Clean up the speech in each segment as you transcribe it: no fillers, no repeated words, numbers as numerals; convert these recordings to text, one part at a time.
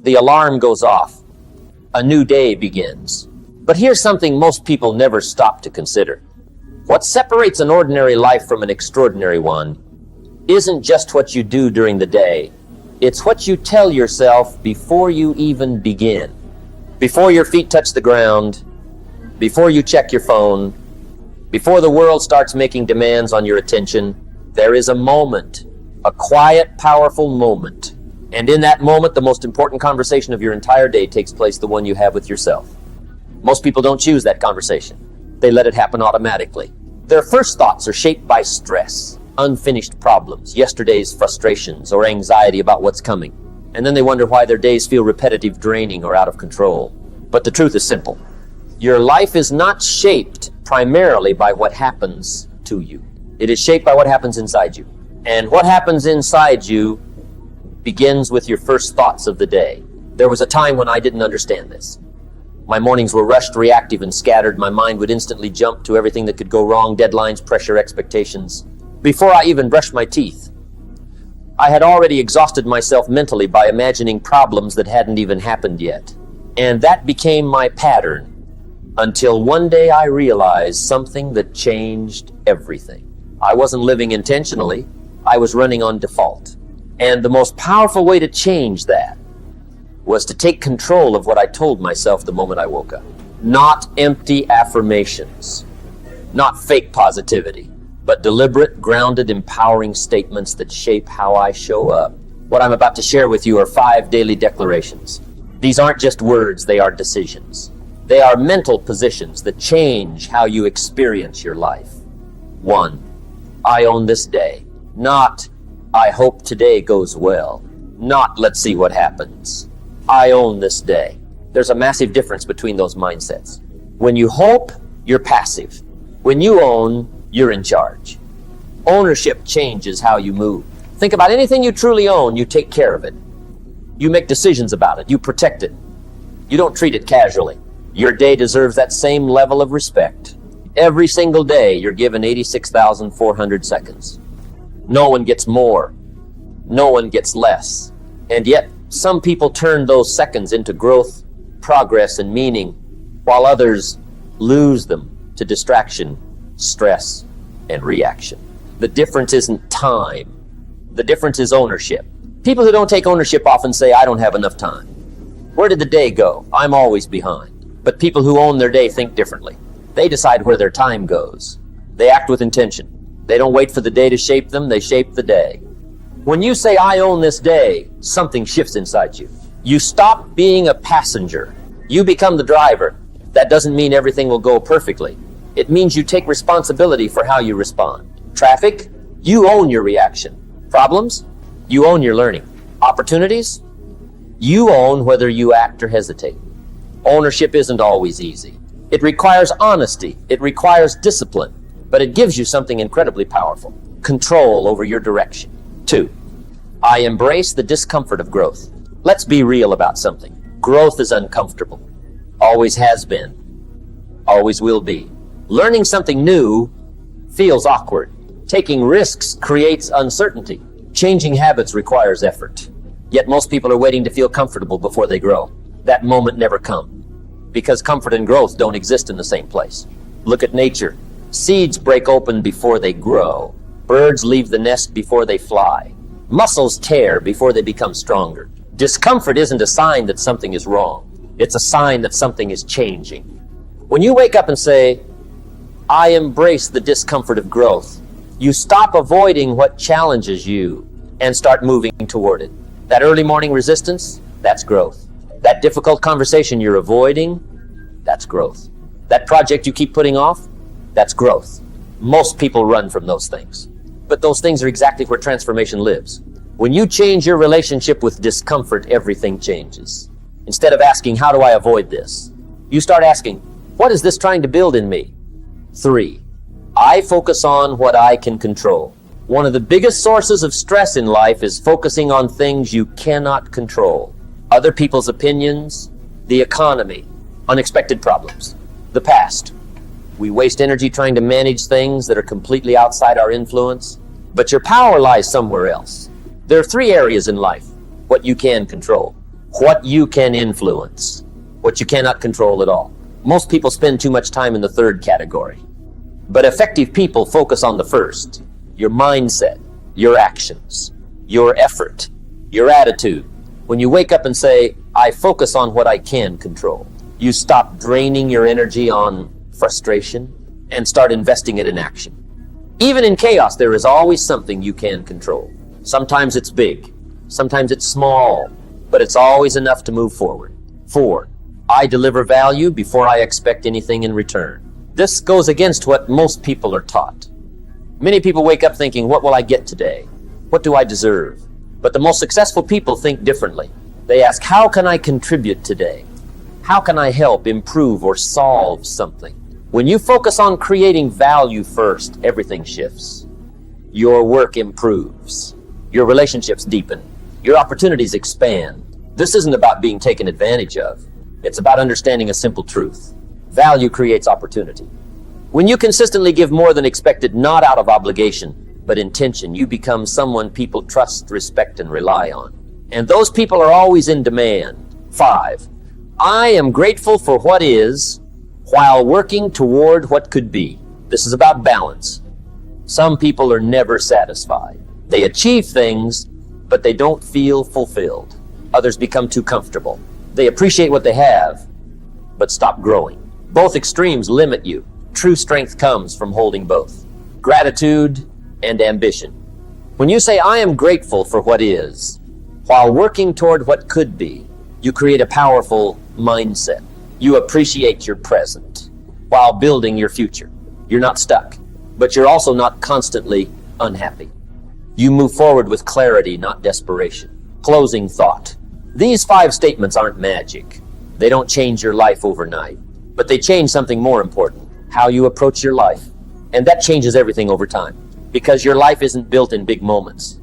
The alarm goes off. A new day begins. But here's something most people never stop to consider. What separates an ordinary life from an extraordinary one isn't just what you do during the day. It's what you tell yourself before you even begin. Before your feet touch the ground, before you check your phone, before the world starts making demands on your attention, there is a moment, a quiet, powerful moment. And in that moment, the most important conversation of your entire day takes place, the one you have with yourself. Most people don't choose that conversation. They let it happen automatically. Their first thoughts are shaped by stress, unfinished problems, yesterday's frustrations, or anxiety about what's coming. And then they wonder why their days feel repetitive, draining, or out of control. But the truth is simple. Your life is not shaped primarily by what happens to you. It is shaped by what happens inside you. And what happens inside you begins with your first thoughts of the day. There was a time when I didn't understand this. My mornings were rushed, reactive, and scattered. My mind would instantly jump to everything that could go wrong, deadlines, pressure, expectations. Before I even brushed my teeth, I had already exhausted myself mentally by imagining problems that hadn't even happened yet. And that became my pattern until one day I realized something that changed everything. I wasn't living intentionally. I was running on default. And the most powerful way to change that was to take control of what I told myself the moment I woke up. Not empty affirmations, not fake positivity, but deliberate, grounded, empowering statements that shape how I show up. What I'm about to share with you are 5 daily declarations. These aren't just words, they are decisions. They are mental positions that change how you experience your life. 1. I own this day. Not, I hope today goes well. Not, let's see what happens. I own this day. There's a massive difference between those mindsets. When you hope, you're passive. When you own, you're in charge. Ownership changes how you move. Think about anything you truly own, you take care of it. You make decisions about it. You protect it. You don't treat it casually. Your day deserves that same level of respect. Every single day, you're given 86,400 seconds. No one gets more. No one gets less. And yet, some people turn those seconds into growth, progress, and meaning, while others lose them to distraction, stress, and reaction. The difference isn't time. The difference is ownership. People who don't take ownership often say, I don't have enough time. Where did the day go? I'm always behind. But people who own their day think differently. They decide where their time goes. They act with intention. They don't wait for the day to shape them, they shape the day. When you say, I own this day, something shifts inside you. You stop being a passenger. You become the driver. That doesn't mean everything will go perfectly. It means you take responsibility for how you respond. Traffic, you own your reaction. Problems, you own your learning. Opportunities, you own whether you act or hesitate. Ownership isn't always easy. It requires honesty. It requires discipline. But it gives you something incredibly powerful. Control over your direction. 2. I embrace the discomfort of growth. Let's be real about something. Growth is uncomfortable. Always has been. Always will be. Learning something new feels awkward. Taking risks creates uncertainty. Changing habits requires effort. Yet most people are waiting to feel comfortable before they grow. That moment never comes, because comfort and growth don't exist in the same place. Look at nature. Seeds break open before they grow. Birds leave the nest before they fly. Muscles tear before they become stronger. Discomfort isn't a sign that something is wrong. It's a sign that something is changing. When you wake up and say, I embrace the discomfort of growth, you stop avoiding what challenges you and start moving toward it. That early morning resistance, that's growth. That difficult conversation you're avoiding, that's growth. That project you keep putting off, that's growth. Most people run from those things. But those things are exactly where transformation lives. When you change your relationship with discomfort, everything changes. Instead of asking, how do I avoid this? You start asking, what is this trying to build in me? 3. I focus on what I can control. One of the biggest sources of stress in life is focusing on things you cannot control. Other people's opinions, the economy, unexpected problems, the past. We waste energy trying to manage things that are completely outside our influence, but your power lies somewhere else. There are 3 areas in life, what you can control. what you can influence, what you cannot control at all. Most people spend too much time in the third category. But effective people focus on the first: your mindset, your actions, your effort, your attitude. When you wake up and say, I focus on what I can control, you stop draining your energy on frustration and start investing it in action. Even in chaos, there is always something you can control. Sometimes it's big, sometimes it's small, but it's always enough to move forward. 4, I deliver value before I expect anything in return. This goes against what most people are taught. Many people wake up thinking, what will I get today? What do I deserve? But the most successful people think differently. They ask, how can I contribute today? How can I help, improve, or solve something? When you focus on creating value first, everything shifts. Your work improves. Your relationships deepen. Your opportunities expand. This isn't about being taken advantage of. It's about understanding a simple truth. Value creates opportunity. When you consistently give more than expected, not out of obligation, but intention, you become someone people trust, respect, and rely on. And those people are always in demand. 5, I am grateful for what is while working toward what could be. This is about balance. Some people are never satisfied. They achieve things, but they don't feel fulfilled. Others become too comfortable. They appreciate what they have, but stop growing. Both extremes limit you. True strength comes from holding both: gratitude and ambition. When you say, I am grateful for what is, while working toward what could be, you create a powerful mindset. You appreciate your present while building your future. You're not stuck, but you're also not constantly unhappy. You move forward with clarity, not desperation. Closing thought. These 5 statements aren't magic. They don't change your life overnight, but they change something more important: how you approach your life. And that changes everything over time, because your life isn't built in big moments.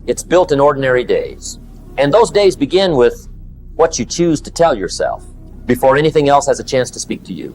It's built in ordinary days. And those days begin with what you choose to tell yourself before anything else has a chance to speak to you.